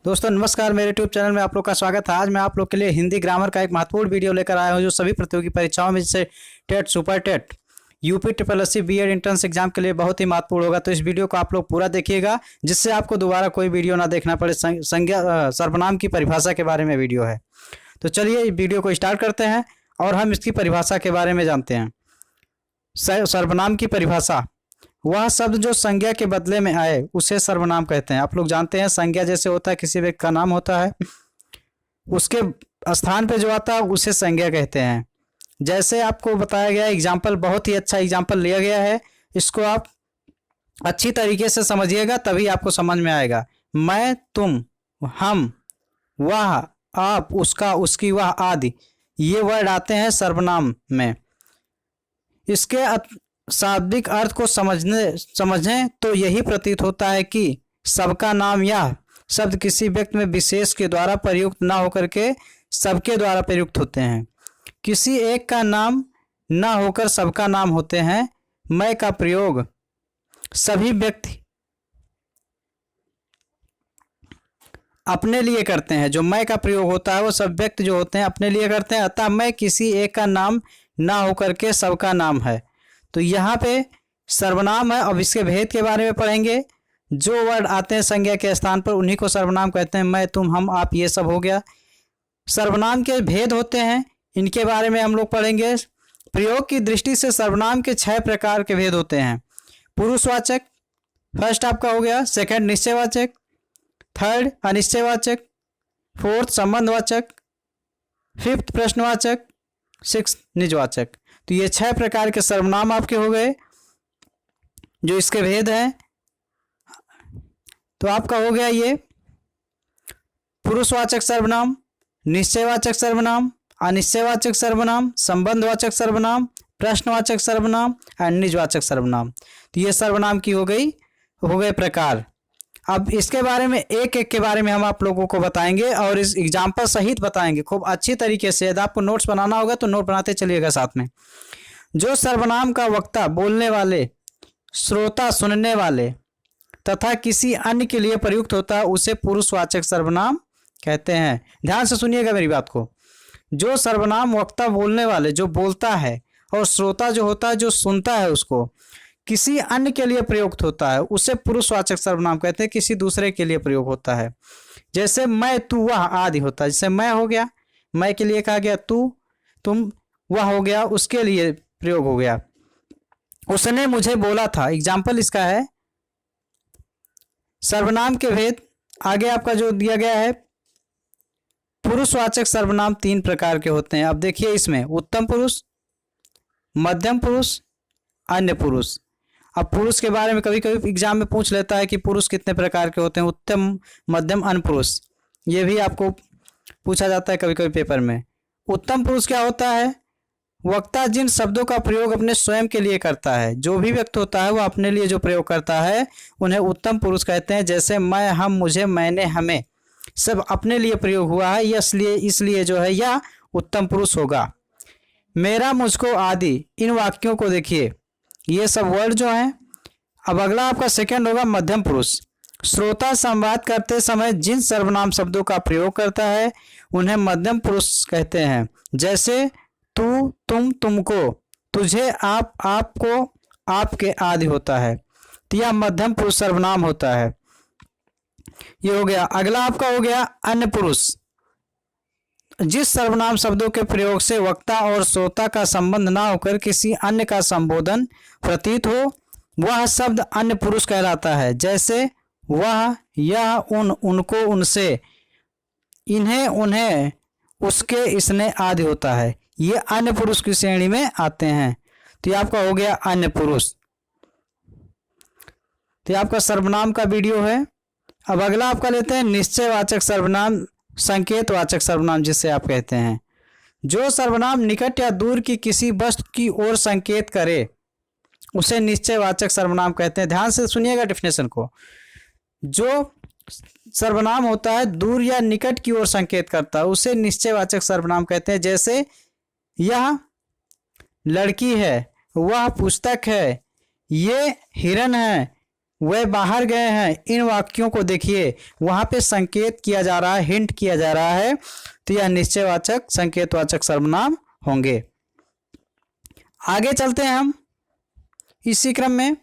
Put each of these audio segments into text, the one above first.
दोस्तों नमस्कार, मेरे यूट्यूब चैनल में आप लोग का स्वागत है। आज मैं आप लोग के लिए हिंदी ग्रामर का एक महत्वपूर्ण वीडियो लेकर आया हूं जो सभी प्रतियोगी परीक्षाओं में जैसे TET, super TET, UP triple SC, BEd entrance exam के लिए बहुत ही महत्वपूर्ण होगा। तो इस वीडियो को आप लोग पूरा देखिएगा जिससे आपको दोबारा कोई वीडियो ना देखना पड़े। संज्ञा सर्वनाम की परिभाषा के बारे में वीडियो है। तो चलिए इस वीडियो को स्टार्ट करते हैं और हम इसकी परिभाषा के बारे में जानते हैं। सर्वनाम की परिभाषा, वह शब्द जो संज्ञा के बदले में आए उसे सर्वनाम कहते हैं। आप लोग जानते हैं संज्ञा जैसे होता है, किसी व्यक्ति का नाम होता है, उसके स्थान पे जो आता है उसे संज्ञा कहते हैं। जैसे आपको बताया गया एग्जाम्पल, बहुत ही अच्छा एग्जाम्पल लिया गया है, इसको आप अच्छी तरीके से समझिएगा तभी आपको समझ में आएगा। मैं, तुम, हम, वह, आप, उसका, उसकी, वह आदि ये वर्ड आते हैं सर्वनाम में। इसके शाब्दिक अर्थ को समझें तो यही प्रतीत होता है कि सबका नाम यह शब्द किसी व्यक्ति में विशेष के द्वारा प्रयुक्त न होकर के सबके द्वारा प्रयुक्त होते हैं। किसी एक का नाम न होकर सबका नाम होते हैं। मैं का प्रयोग सभी व्यक्ति अपने लिए करते हैं। जो मैं का प्रयोग होता है वो सब व्यक्ति जो होते हैं अपने लिए करते हैं। अतः मैं किसी एक का नाम न होकर के सबका नाम है। तो यहाँ पे सर्वनाम है। अब इसके भेद के बारे में पढ़ेंगे। जो वर्ड आते हैं संज्ञा के स्थान पर उन्हीं को सर्वनाम कहते हैं। मैं, तुम, हम, आप, ये सब हो गया। सर्वनाम के भेद होते हैं, इनके बारे में हम लोग पढ़ेंगे। प्रयोग की दृष्टि से सर्वनाम के 6 प्रकार के भेद होते हैं। पुरुषवाचक फर्स्ट आपका हो गया, सेकंड निश्चयवाचक, थर्ड अनिश्चयवाचक, फोर्थ संबंधवाचक, फिफ्थ प्रश्नवाचक, सिक्स्थ निजवाचक। तो ये 6 प्रकार के सर्वनाम आपके हो गए जो इसके भेद हैं। तो आपका हो गया ये पुरुषवाचक सर्वनाम, निश्चयवाचक सर्वनाम, अनिश्चयवाचक सर्वनाम, संबंधवाचक सर्वनाम, प्रश्नवाचक सर्वनाम और निजवाचक सर्वनाम। तो ये सर्वनाम की हो गए प्रकार। अब इसके बारे में एक एक के बारे में हम आप लोगों को बताएंगे और इस एग्जाम्पल सहित बताएंगे खूब अच्छी तरीके से। यदि आपको नोट्स बनाना होगा तो नोट बनाते चलिएगा साथ में। जो सर्वनाम का वक्ता बोलने वाले, श्रोता सुनने वाले तथा किसी अन्य के लिए प्रयुक्त होता है उसे पुरुषवाचक सर्वनाम कहते हैं। ध्यान से सुनिएगा मेरी बात को। जो सर्वनाम वक्ता बोलने वाले जो बोलता है और श्रोता जो होता है जो सुनता है उसको किसी अन्य के लिए प्रयुक्त होता है उसे पुरुषवाचक सर्वनाम कहते हैं। किसी दूसरे के लिए प्रयोग होता है। जैसे मैं, तू, वह आदि होता है। जैसे मैं हो गया, मैं के लिए कहा गया तू, तुम, वह हो गया उसके लिए प्रयोग हो गया। उसने मुझे बोला था, एग्जाम्पल इसका है। सर्वनाम के भेद आगे आपका जो दिया गया है। पुरुषवाचक सर्वनाम 3 प्रकार के होते हैं। अब देखिए इसमें उत्तम पुरुष, मध्यम पुरुष, अन्य पुरुष। अब पुरुष के बारे में कभी कभी एग्जाम में पूछ लेता है कि पुरुष कितने प्रकार के होते हैं, उत्तम, मध्यम, अन्य पुरुष। ये भी आपको पूछा जाता है कभी कभी पेपर में। उत्तम पुरुष क्या होता है? वक्ता जिन शब्दों का प्रयोग अपने स्वयं के लिए करता है, जो भी व्यक्त होता है वो अपने लिए जो प्रयोग करता है उन्हें उत्तम पुरुष कहते हैं। जैसे मैं, हम, मुझे, मैंने, हमें सब अपने लिए प्रयोग हुआ है, इसलिए जो है यह उत्तम पुरुष होगा। मेरा, मुझको आदि, इन वाक्यों को देखिए, ये सब वर्ड जो हैं। अब अगला आपका सेकंड होगा मध्यम पुरुष। श्रोता संवाद करते समय जिन सर्वनाम शब्दों का प्रयोग करता है उन्हें मध्यम पुरुष कहते हैं। जैसे तू, तुम, तुमको, तुझे, आप, आपको, आपके आदि होता है। तो यह मध्यम पुरुष सर्वनाम होता है। ये हो गया। अगला आपका हो गया अन्य पुरुष। जिस सर्वनाम शब्दों के प्रयोग से वक्ता और श्रोता का संबंध ना होकर किसी अन्य का संबोधन प्रतीत हो वह शब्द अन्य पुरुष कहलाता है। जैसे वह, यह, उन, उनको, उनसे, इन्हें, उन्हें, उसके, इसने आदि होता है। ये अन्य पुरुष की श्रेणी में आते हैं। तो ये आपका हो गया अन्य पुरुष। तो ये आपका सर्वनाम का वीडियो है। अब अगला आपका लेते हैं निश्चयवाचक सर्वनाम, संकेतवाचक सर्वनाम जिसे आप कहते हैं। जो सर्वनाम निकट या दूर की किसी वस्तु की ओर संकेत करे उसे निश्चयवाचक सर्वनाम कहते हैं। ध्यान से सुनिएगा डेफिनेशन को। जो सर्वनाम होता है दूर या निकट की ओर संकेत करता है उसे निश्चयवाचक सर्वनाम कहते हैं। जैसे यह लड़की है, वह पुस्तक है, ये हिरन है, वे बाहर गए हैं, इन वाक्यों को देखिए, वहां पे संकेत किया जा रहा है, हिंट किया जा रहा है, तो यह निश्चयवाचक संकेतवाचक सर्वनाम होंगे। आगे चलते हैं हम इसी क्रम में।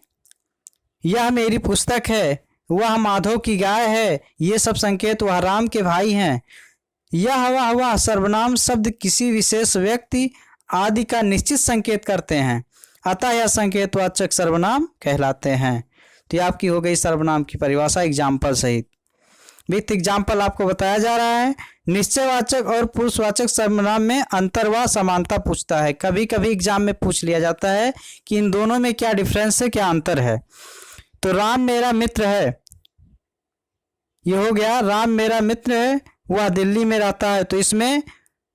यह मेरी पुस्तक है, वह माधव की गाय है, ये सब संकेत वह राम के भाई हैं। यह वह सर्वनाम शब्द किसी विशेष व्यक्ति आदि का निश्चित संकेत करते हैं, अतः यह संकेतवाचक सर्वनाम कहलाते हैं। तो ये आपकी हो गई सर्वनाम की परिभाषा एग्जाम्पल सहित। विथ एग्जाम्पल आपको बताया जा रहा है। निश्चयवाचक और पुरुषवाचक सर्वनाम में अंतर व समानता पूछता है। कभी कभी एग्जाम में पूछ लिया जाता है कि इन दोनों में क्या डिफरेंस है, क्या अंतर है। तो राम मेरा मित्र है, ये हो गया राम मेरा मित्र है, वह दिल्ली में रहता है, तो इसमें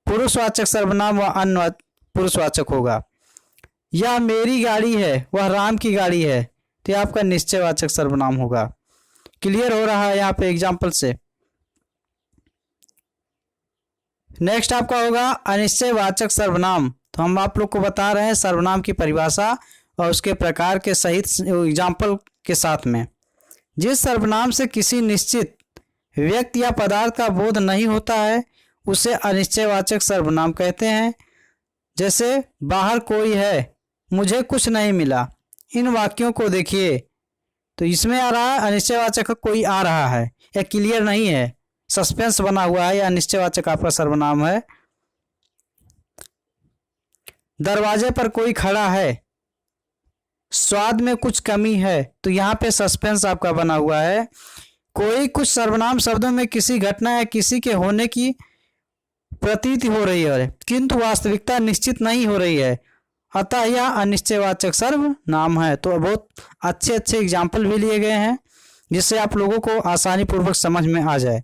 पुरुषवाचक सर्वनाम व अन्य पुरुषवाचक होगा। यह मेरी गाड़ी है, वह राम की गाड़ी है, तो यह आपका निश्चयवाचक सर्वनाम होगा। क्लियर हो रहा है यहाँ पे एग्जाम्पल से। नेक्स्ट आपका होगा अनिश्चयवाचक सर्वनाम। तो हम आप लोग को बता रहे हैं सर्वनाम की परिभाषा और उसके प्रकार के सहित एग्जाम्पल के साथ में। जिस सर्वनाम से किसी निश्चित व्यक्ति या पदार्थ का बोध नहीं होता है उसे अनिश्चयवाचक सर्वनाम कहते हैं। जैसे बाहर कोई है, मुझे कुछ नहीं मिला, इन वाक्यों को देखिए, तो इसमें आ रहा है अनिश्चयवाचक कोई आ रहा है या क्लियर नहीं है, सस्पेंस बना हुआ है, या अनिश्चयवाचक आपका सर्वनाम है। दरवाजे पर कोई खड़ा है, स्वाद में कुछ कमी है, तो यहाँ पे सस्पेंस आपका बना हुआ है। कोई कुछ सर्वनाम शब्दों में किसी घटना या किसी के होने की प्रतीति हो रही है किंतु वास्तविकता निश्चित नहीं हो रही है, अतः यह अनिश्चयवाचक सर्वनाम है। तो बहुत अच्छे अच्छे एग्जाम्पल भी लिए गए हैं जिससे आप लोगों को आसानी पूर्वक समझ में आ जाए।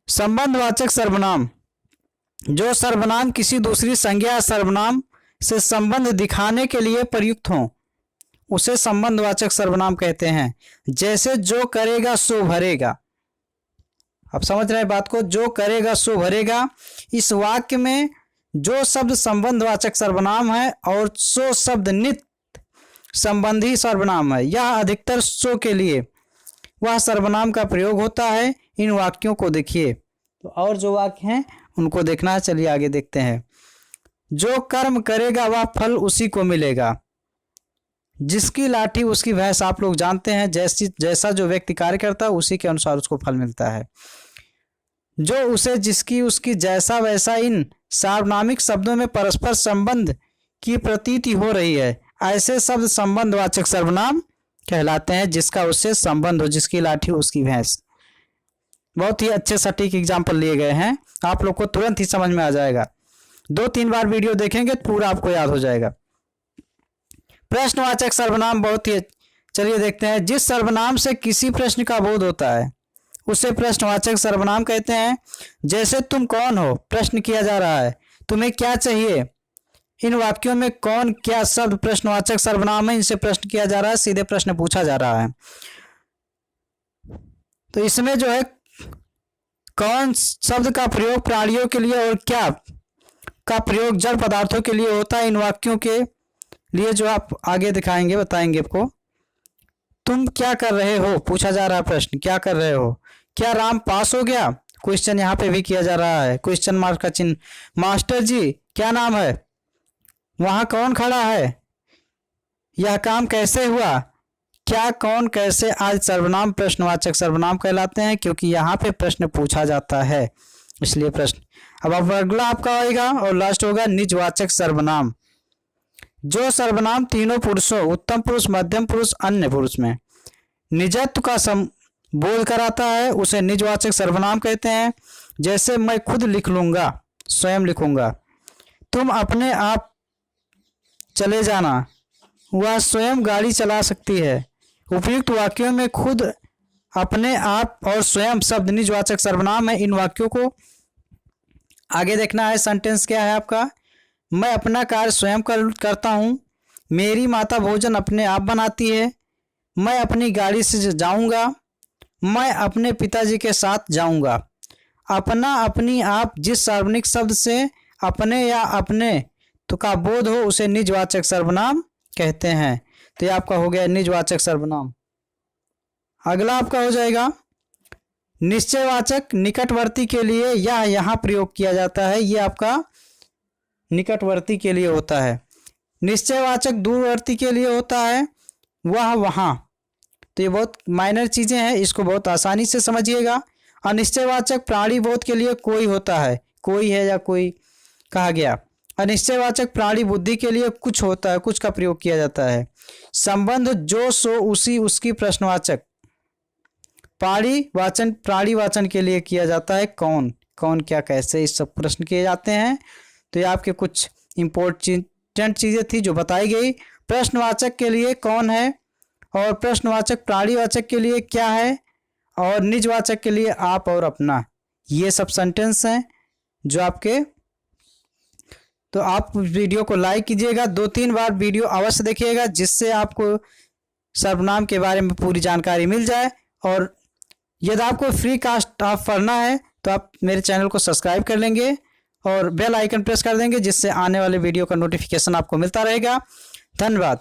संबंधवाचक सर्वनाम, जो सर्वनाम किसी दूसरी संज्ञा या सर्वनाम से संबंध दिखाने के लिए प्रयुक्त हो उसे संबंधवाचक सर्वनाम कहते हैं। जैसे जो करेगा सो भरेगा, आप समझ रहे हैं बात को, जो करेगा सो भरेगा। इस वाक्य में जो शब्द संबंधवाचक सर्वनाम है और सो शब्द नित्य संबंधी सर्वनाम है, यह अधिकतर सो के लिए वह सर्वनाम का प्रयोग होता है। इन वाक्यों को देखिए, तो और जो वाक्य हैं उनको देखना है। चलिए आगे देखते हैं। जो कर्म करेगा वह फल उसी को मिलेगा, जिसकी लाठी उसकी भैंस। आप लोग जानते हैं जैसा जो व्यक्ति कार्य करता है उसी के अनुसार उसको फल मिलता है। जो उसे जिसकी उसकी जैसा वैसा, इन सार्वनामिक शब्दों में परस्पर संबंध की प्रतीति हो रही है, ऐसे शब्द संबंधवाचक सर्वनाम कहलाते हैं। जिसका उससे संबंध हो, जिसकी लाठी उसकी भैंस। बहुत ही अच्छे सटीक एग्जाम्पल लिए गए हैं, आप लोग को तुरंत ही समझ में आ जाएगा। 2-3 बार वीडियो देखेंगे तो पूरा आपको याद हो जाएगा। प्रश्नवाचक सर्वनाम बहुत ही, चलिए देखते हैं। जिस सर्वनाम से किसी प्रश्न का बोध होता है उसे प्रश्नवाचक सर्वनाम कहते हैं। जैसे तुम कौन हो, प्रश्न किया जा रहा है, तुम्हें क्या चाहिए। इन वाक्यों में कौन क्या शब्द प्रश्नवाचक सर्वनाम है, इनसे प्रश्न किया जा रहा है, सीधे प्रश्न पूछा जा रहा है। तो इसमें जो है कौन शब्द का प्रयोग प्राणियों के लिए और क्या का प्रयोग जड़ पदार्थों के लिए होता है, इन वाक्यों के लिए जो आप आगे दिखाएंगे, बताएंगे आपको। तुम क्या कर रहे हो, पूछा जा रहा है प्रश्न, क्या कर रहे हो। क्या राम पास हो गया, क्वेश्चन यहाँ पे भी किया जा रहा है, क्वेश्चन मार्क का चिन्ह। मास्टर जी क्या नाम है, वहां कौन खड़ा है, यह काम कैसे हुआ। क्या कौन कैसे आज सर्वनाम प्रश्नवाचक सर्वनाम कहलाते हैं, क्योंकि यहाँ पे प्रश्न पूछा जाता है, इसलिए प्रश्न। अब अगला आपका आएगा और लास्ट होगा निजवाचक सर्वनाम। जो सर्वनाम तीनों पुरुषों, उत्तम पुरुष, मध्यम पुरुष, अन्य पुरुष में निजत्व का बोध कराता है उसे निजवाचक सर्वनाम कहते हैं। जैसे मैं खुद लिख लूंगा, स्वयं लिखूंगा। तुम अपने आप चले जाना, वह स्वयं गाड़ी चला सकती है। उपयुक्त वाक्यों में खुद, अपने आप और स्वयं शब्द निजवाचक सर्वनाम है। इन वाक्यों को आगे देखना है। सेंटेंस क्या है आपका, मैं अपना कार्य स्वयं करता हूँ, मेरी माता भोजन अपने आप बनाती है, मैं अपनी गाड़ी से जाऊँगा, मैं अपने पिताजी के साथ जाऊँगा। अपना, अपनी, आप जिस सार्वजनिक शब्द से अपने या अपने तो का बोध हो उसे निजवाचक सर्वनाम कहते हैं। तो ये आपका हो गया निजवाचक सर्वनाम। अगला आपका हो जाएगा निश्चयवाचक निकटवर्ती के लिए यह यहाँ प्रयोग किया जाता है। ये आपका निकटवर्ती के लिए होता है। निश्चयवाचक दूरवर्ती के लिए होता है वह वहाँ। तो ये बहुत माइनर चीज़ें हैं, इसको बहुत आसानी से समझिएगा। अनिश्चयवाचक प्राणीबोध के लिए कोई होता है, कोई है या कोई कहा गया। अनिश्चयवाचक प्राणी बुद्धि के लिए कुछ होता है, कुछ का प्रयोग किया जाता है। संबंध जो सो उसी उसकी प्रश्नवाचक प्राणीवाचन के लिए किया जाता है कौन, कौन क्या कैसे, इस सब प्रश्न किए जाते हैं। तो ये आपके कुछ इम्पोर्टेंट चीज़ें थी जो बताई गई। प्रश्नवाचक के लिए कौन है, और प्रश्नवाचक प्राणीवाचक के लिए क्या है, और निजवाचक के लिए आप और अपना। ये सब सेंटेंस हैं जो आपके। तो आप वीडियो को लाइक कीजिएगा, 2-3 बार वीडियो अवश्य देखिएगा, जिससे आपको सर्वनाम के बारे में पूरी जानकारी मिल जाए। और यदि आपको फ्री कास्ट ऑफ पढ़ना है तो आप मेरे चैनल को सब्सक्राइब कर लेंगे और बेल आइकन प्रेस कर देंगे, जिससे आने वाले वीडियो का नोटिफिकेशन आपको मिलता रहेगा। धन्यवाद।